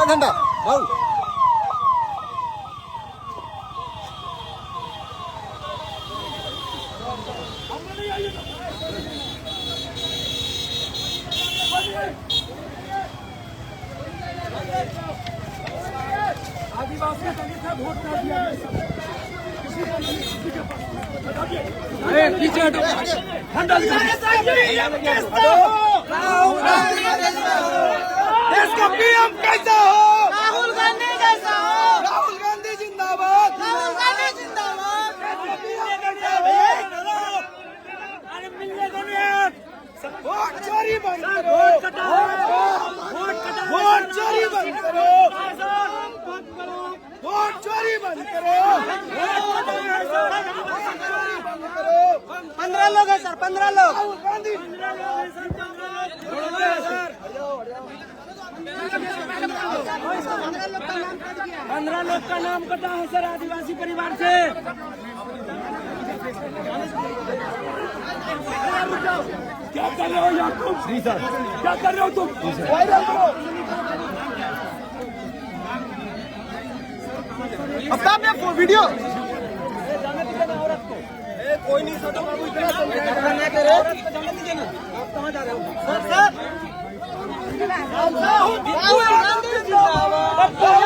ऊंचा झंडा भाऊ। आदिवासी दलित है, वोट कर दिया। अरे पीछे हटो, देश का पीएम कैसा हो? राहुल गांधी कैसा हो? राहुल गांधी जिंदाबाद। राहुल गांधी जिंदाबाद। अरे मिलने को नहीं, वोट चोरी बंद करो, वोट चोरी बंद करो, वोट चोरी बंद करो, 15 लोग है सर, 15 लोग। राहुल गांधी 15 लोग का नाम कटा है सर, आदिवासी परिवार से। क्या कर रहे हो याकूब? जी सर, क्या कर रहे हो तुम? वायरल करो। अब ये वीडियो कोई नहीं सर, बाबू इतना ना करे। आप कहाँ जा रहे हो? सर, राहुल गांधी जिंदाबाद।